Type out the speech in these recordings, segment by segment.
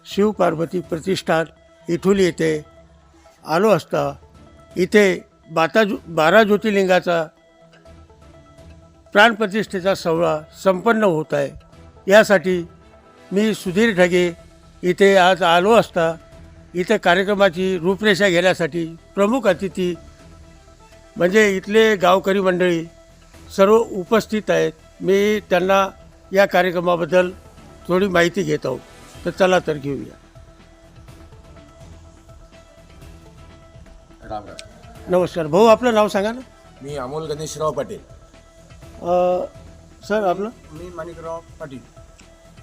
शिव पार्वती प्रतिष्ठान इथुली येथे आलो असता इथे 12 ज्योतिर्लिंगाचा प्राणप्रतिष्ठेचा सोहळा संपन्न होत आहे। यासाठी मी सुधीर ढगे इथे आज आलो असता इथे कार्यक्रमाची रूपरेषा घेण्यासाठी प्रमुख अतिथी म्हणजे इथले गावकरी मंडळी सर्व उपस्थित आहेत। मी त्यांना या कार्यक्रमाबद्दल थोडी माहिती घेत आहोत, तर चला तर घेऊया। राम राम। नमस्कार भाऊ, आपलं नाव सांगा ना। मी अमोल गणेशराव पाटील। सर आपलं? मी माणिकराव पाटील।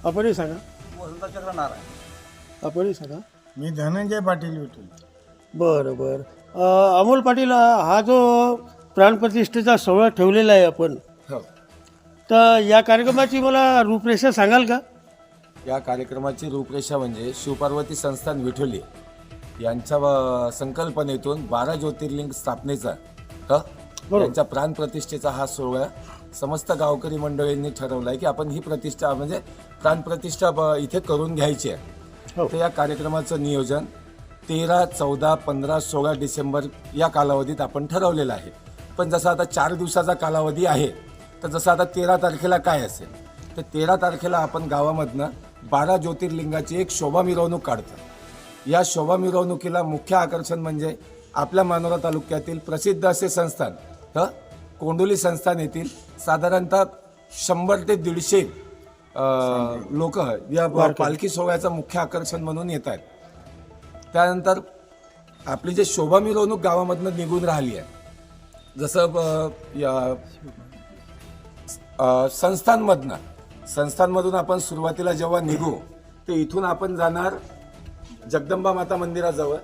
आपणही सांगा। वसंतचक्र नारायण। आपणही सांगा। मी धनंजय पाटील विठू। बरं बरं। अमोल पाटील, हा जो प्राणप्रतिष्ठेचा सोहळा ठेवलेला आहे आपण, हो, तर या कार्यक्रमाची मला रूपरेषा सांगाल का? या कार्यक्रमाची रूपरेषा म्हणजे शिवपार्वती संस्थान विठोली यांच्या संकल्पनेतून 12 ज्योतिर्लिंग स्थापनेचा त्यांच्या प्राणप्रतिष्ठेचा हा सोहळा समस्त गावकरी मंडळींनी ठरवला आहे की आपण ही प्रतिष्ठा म्हणजे प्राणप्रतिष्ठा इथे करून घ्यायची आहे। तर या कार्यक्रमाचं नियोजन 13, 14, 15, 16 डिसेंबर या कालावधीत आपण ठरवलेलं आहे। पण जसं आता 4 दिवसाचा कालावधी आहे, तर जसं आता 13 तारखेला काय असेल, तर 13 तारखेला आपण गावामधनं 12 ज्योतिर्लिंगाची एक शोभा मिरवणूक काढतो। या शोभा मिरवणुकीला मुख्य आकर्षण म्हणजे आपल्या मानोरा तालुक्यातील प्रसिद्ध असे संस्थान कोंडोली संस्थान येथील साधारणतः 100 ते 150 लोक या पालखी सोहळ्याचं मुख्य आकर्षण म्हणून येत आहेत। त्यानंतर आपली जे शोभा मिरवणूक गावामधनं निघून राहिली आहे, जसं या संस्थांमधून आपण सुरुवातीला जेव्हा निघू तर इथून आपण जाणार जगदंबा माता मंदिराजवळ।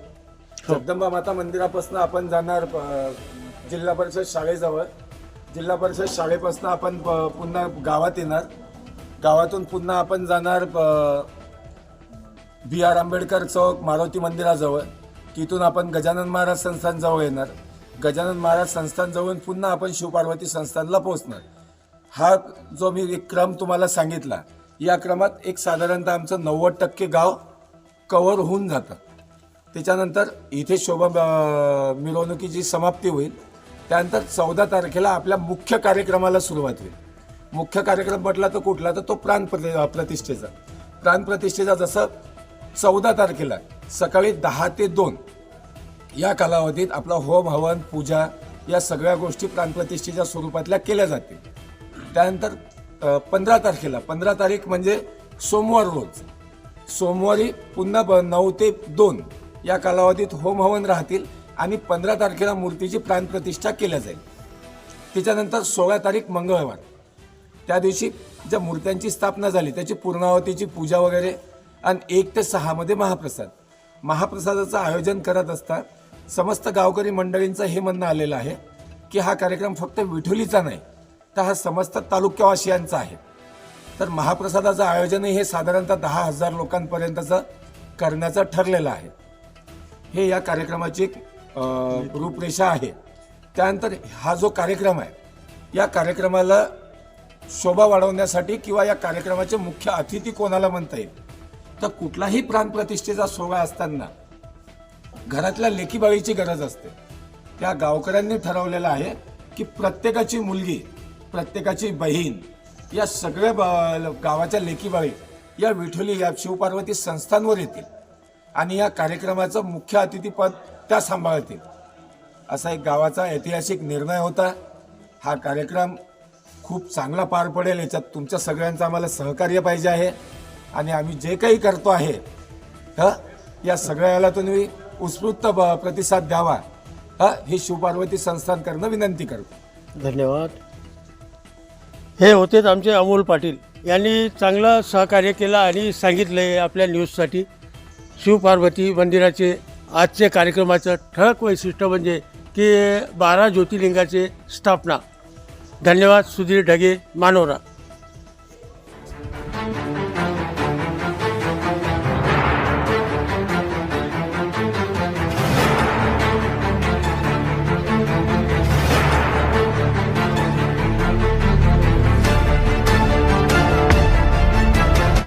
जगदंबा माता मंदिरापासून आपण जाणार जिल्हा परिषद शाळेजवळ। जिल्हा परिषद शाळेपासून आपण पुन्हा गावात येणार। गावातून पुन्हा आपण जाणार BR आंबेडकर चौक मारुती मंदिराजवळ। तिथून आपण गजानन महाराज संस्थानजवळ येणार। गजानन महाराज संस्थानजवळून पुन्हा आपण शिवपार्वती संस्थानला पोहोचणार। हा जो मी एक क्रम तुम्हाला सांगितला, या क्रमात एक साधारणतः आमचं 90% गाव कव्हर होऊन जातं। त्याच्यानंतर इथे शोभा मिरवणुकीची समाप्ती होईल। त्यानंतर 14 तारखेला आपल्या मुख्य कार्यक्रमाला सुरुवात होईल। मुख्य कार्यक्रम म्हटला तर कुठला, तर तो प्राणप्रतिष्ठेचा। प्राणप्रतिष्ठेचा जसं 14 तारखेला सकाळी 10 ते 2 या कालावधीत आपला होम हवन पूजा या सगळ्या गोष्टी प्राणप्रतिष्ठेच्या स्वरूपातल्या केल्या जातील। त्यानंतर 15 तारीख म्हणजे सोमवार रोज, सोमवारी पुन्हा 9 ते 2 या कालावधीत होम हवन राहतील आणि 15 तारखेला मूर्तीची प्राणप्रतिष्ठा केल्या जाईल। त्याच्यानंतर 16 तारीख मंगळवार, त्या दिवशी ज्या मूर्त्यांची स्थापना झाली त्याची पूर्णावतीची पूजा वगैरे आणि 1 ते 6 मध्ये महाप्रसादाचं आयोजन करत असतात। समस्त गावकरी मंडळींचं हे म्हणणं आलेलं आहे की हा कार्यक्रम फक्त विठोलीचा नाही, तर हा समस्त तालुक्यावासियांचा आहे। तर महाप्रसादाचं आयोजनही हे साधारणतः 10,000 लोकांपर्यंतचं करण्याचं ठरलेलं आहे। हे या कार्यक्रमाची एक रूपरेषा आहे। त्यानंतर हा जो कार्यक्रम आहे, या कार्यक्रमाला शोभा वाढवण्यासाठी किंवा या कार्यक्रमाचे मुख्य अतिथी कोणाला म्हणता येईल, तर कुठलाही प्राणप्रतिष्ठेचा सोहळा असताना घरातल्या लेकीबाळीची गरज असते। त्या गावकऱ्यांनी ठरवलेलं आहे की प्रत्येकाची मुलगी, प्रत्येकाची बहीण या सगळ्या गावाच्या लेकीबाळी या विठोली या शिवपार्वती संस्थांवर येतील आणि या कार्यक्रमाचं मुख्य अतिथीपद त्या सांभाळतील। असा एक गावाचा ऐतिहासिक निर्णय होता। हा कार्यक्रम खूप चांगला पार पडेल, याच्यात तुमच्या सगळ्यांचं आम्हाला सहकार्य पाहिजे आहे आणि आम्ही जे काही करतो आहे या सगळ्याला तुम्ही उत्स्फूर्त प्रतिसाद द्यावा, ही शिवपार्वती संस्थानकडनं विनंती करतो। धन्यवाद। हे होतेच आमचे अमोल पाटील, यांनी चांगलं सहकार्य केलं आणि सांगितले आपल्या न्यूजसाठी। शिवपार्वती मंदिराचे आजचे कार्यक्रमाचं ठळक वैशिष्ट्य म्हणजे की 12 ज्योतिर्लिंगाचे स्थापना। धन्यवाद। सुधीर ढगे, मानोरा।